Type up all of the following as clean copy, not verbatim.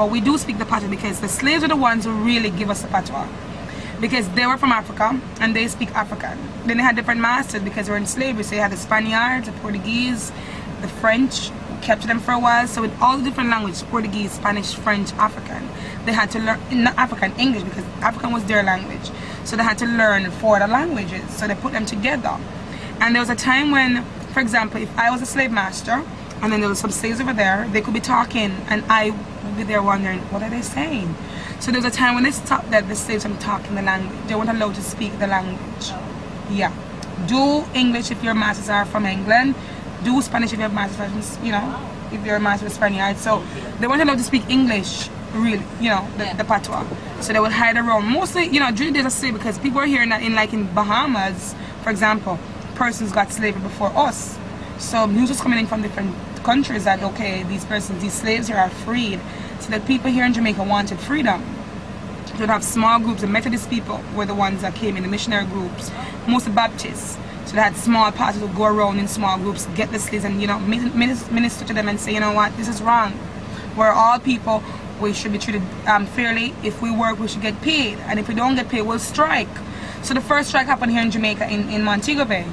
but we do speak the patois because the slaves are the ones who really give us the patois. Because they were from Africa and they speak African. Then they had different masters because they were in slavery. So you had the Spaniards, the Portuguese, the French, who captured them for a while. So with all the different languages, Portuguese, Spanish, French, African, they had to learn, not African, English, because African was their language. So they had to learn 4 other languages. So they put them together. And there was a time when, for example, if I was a slave master, and then there was some slaves over there, they could be talking, and I would be there wondering, what are they saying? So there was a time when they stopped that the slaves from talking the language. They weren't allowed to speak the language. Yeah. Do English if your masters are from England. Do Spanish if you have masters, you know, if you're a master of Spaniard. So they weren't allowed to speak English, really, you know, the patois. So they would hide around. Mostly, you know, during the days of slavery, because people are hearing that in Bahamas, for example, persons got slavery before us. So news was coming in from different countries that, okay, these persons, these slaves here are freed. So that people here in Jamaica wanted freedom. So they'd have small groups. The Methodist people were the ones that came in, the missionary groups, mostly Baptists. So they had small parties would go around in small groups, get the slaves and, you know, minister to them and say, you know what, this is wrong. We're all people, we should be treated fairly. If we work, we should get paid. And if we don't get paid, we'll strike. So the first strike happened here in Jamaica, in Montego Bay.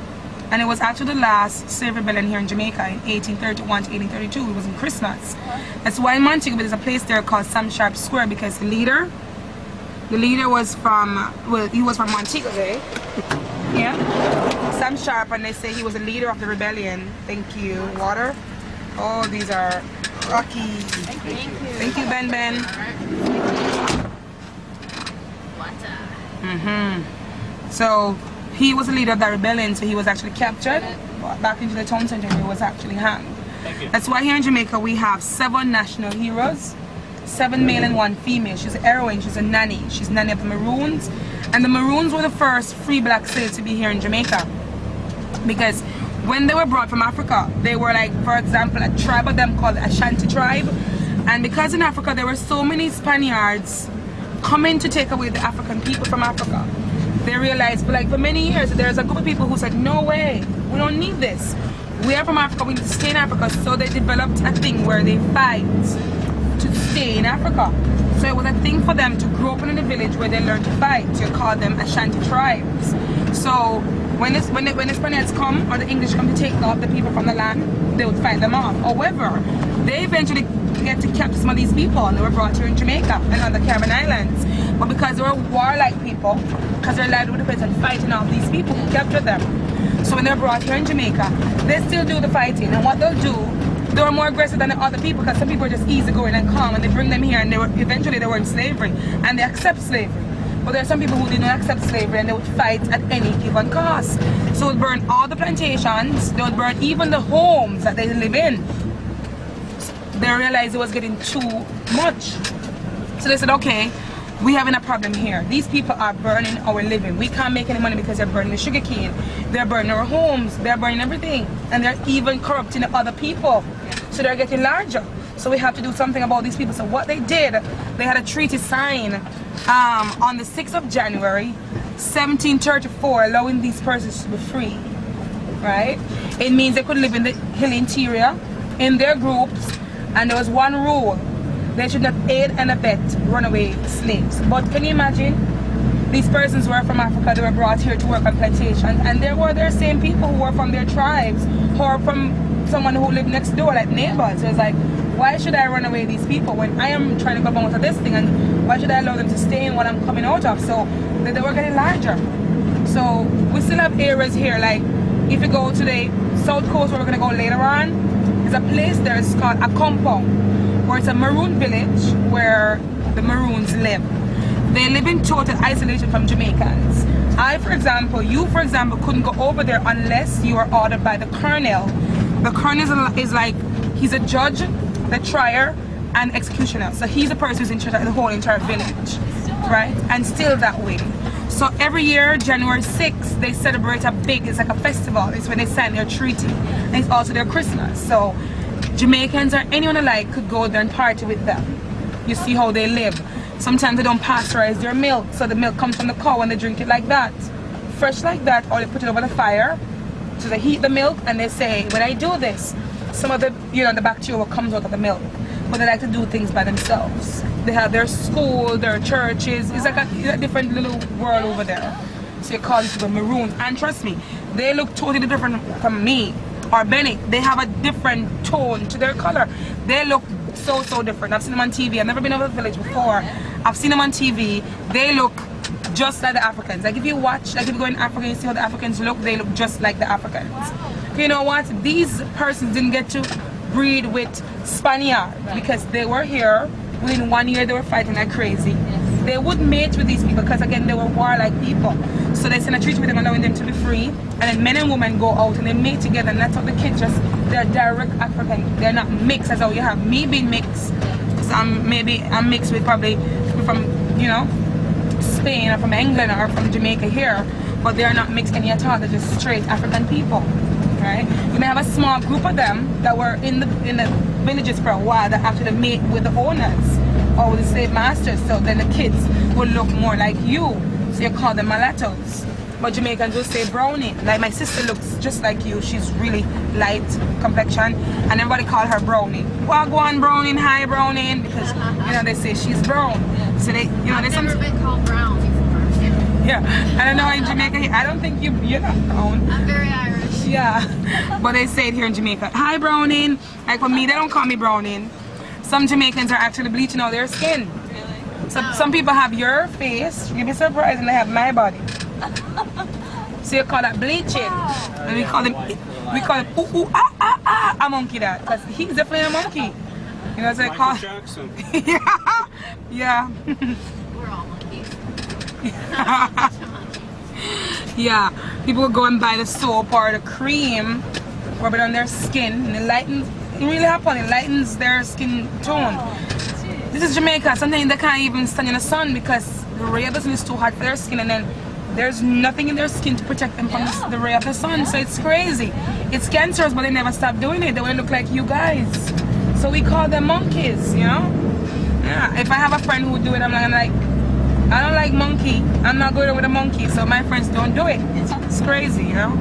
And it was after the last slave rebellion here in Jamaica in 1831 to 1832. It was in Christmas. That's why in Montego Bay there's a place there called Sam Sharp Square, because the leader was from, well, he was from Montego Bay. Yeah. Sam Sharp, and they say he was the leader of the rebellion. Thank you. Water. Oh, these are rocky. Thank you. Thank you, Ben Ben. Water. So he was the leader of that rebellion, so he was actually captured, brought back into the town center, and he was actually hanged. That's why here in Jamaica we have 7 national heroes, 7 male and 1 female. She's a heroine, she's a nanny. She's nanny of the Maroons. And the Maroons were the first free black slaves to be here in Jamaica. Because when they were brought from Africa, they were like, for example, a tribe of them called the Ashanti tribe. And because in Africa there were so many Spaniards coming to take away the African people from Africa, they realized for many years there's a group of people who said, no way, we don't need this. We are from Africa, we need to stay in Africa. So they developed a thing where they fight to stay in Africa. So it was a thing for them to grow up in a village where they learn to fight. You call them Ashanti tribes. So when the Spaniards come or the English come to take off the people from the land, they would fight them off. However, they eventually get to capture some of these people, and they were brought here in Jamaica and other Caribbean islands. But because they were warlike people, because their livelihood depends on fighting off these people who captured them. So when they're brought here in Jamaica, they still do the fighting, and what they'll do, they were more aggressive than the other people, because some people were just easygoing and calm, and they bring them here, and eventually they were in slavery, and they accept slavery. But there are some people who did not accept slavery, and they would fight at any given cost. So they would burn all the plantations, they would burn even the homes that they live in. They realized it was getting too much. So they said, okay, we having a problem here. These people are burning our living. We can't make any money because they're burning the sugar cane. They're burning our homes. They're burning everything. And they're even corrupting the other people. So they're getting larger. So we have to do something about these people. So what they did, they had a treaty signed on the 6th of January, 1734, allowing these persons to be free. Right? It means they could live in the hill interior, in their groups, and there was one rule. They should not aid and abet runaway slaves. But can you imagine? These persons were from Africa, they were brought here to work on plantations, and there were their same people who were from their tribes, or from someone who lived next door, like neighbors. So it's like, why should I run away these people when I am trying to come out of this thing, and why should I allow them to stay in what I'm coming out of? So they were getting larger. So we still have areas here, like if you go to the South Coast where we're going to go later on, there's a place there, it's called a compound, where it's a Maroon village where the Maroons live. They live in total isolation from Jamaicans. You for example, couldn't go over there unless you are ordered by the colonel. The colonel is like, he's a judge, the trier, and executioner. So he's the person who's in charge of the whole entire village, right? And still that way. So every year, January 6th, they celebrate it's like a festival. It's when they sign their treaty. And it's also their Christmas. So Jamaicans or anyone alike could go there and party with them. You see how they live. Sometimes they don't pasteurize their milk, so the milk comes from the cow and they drink it like that. Fresh like that, or they put it over the fire. So they heat the milk and they say, when I do this, some of the, the bacteria comes out of the milk. but they like to do things by themselves. They have their school, their churches. It's like a different little world over there. So you call these people maroons. And trust me, they look totally different from me or Benny. They have a different tone to their color. They look so different. I've seen them on TV. I've never been over the village before. I've seen them on TV. They look just like the Africans. Like if you watch, like if you go in Africa and you see how the Africans look, they look just like the Africans. You know what? These persons didn't get to breed with Spaniards because they were here. Within 1 year they were fighting like crazy. They would mate with these people because again they were warlike people. So they send a treaty with them allowing them to be free, and then men and women go out and they mate together, and that's how the kids just, they're direct African. They're not mixed as how you have me being mixed. So I'm mixed with probably people from, you know, Spain or from England or from Jamaica here, but they're not mixed any at all. They're just straight African people, right? You may have a small group of them that were in the villages for a while that actually mate with the owners or with the slave masters, so then the kids will look more like you, so you call them mulattoes. But Jamaicans will say brownie. Like my sister looks just like you. She's really light complexion, and everybody call her brownie. Wagwan brownie, hi brownie, because you know they say she's brown. So they, you know, I've never been called brown before. Yeah, I don't know in Jamaica. I don't think you're not brown. I'm very Irish. Yeah, but they say it here in Jamaica. Hi browning. Like for me, they don't call me browning. Some Jamaicans are actually bleaching out their skin. Really? So some people have your face. You'd be surprised, and they have my body. So you call that bleaching, and we call him ooh ooh ah ah ah a monkey that, because he's definitely a monkey. You know, so they call. Jackson. Yeah. We're all monkeys. Yeah. People will go and buy the soap or the cream, rub it on their skin, and it lightens. It really happens. It lightens their skin tone. This is Jamaica. Sometimes they can't even stand in the sun because the ray of the sun is too hot for their skin, and then there's nothing in their skin to protect them from the ray of the sun. So it's crazy. It's cancerous, but they never stop doing it. They want to look like you guys. So we call them monkeys, you know? Yeah. If I have a friend who would do it, I'm not gonna like, I don't like monkey. I'm not going with a monkey, so my friends don't do it. It's crazy, you know?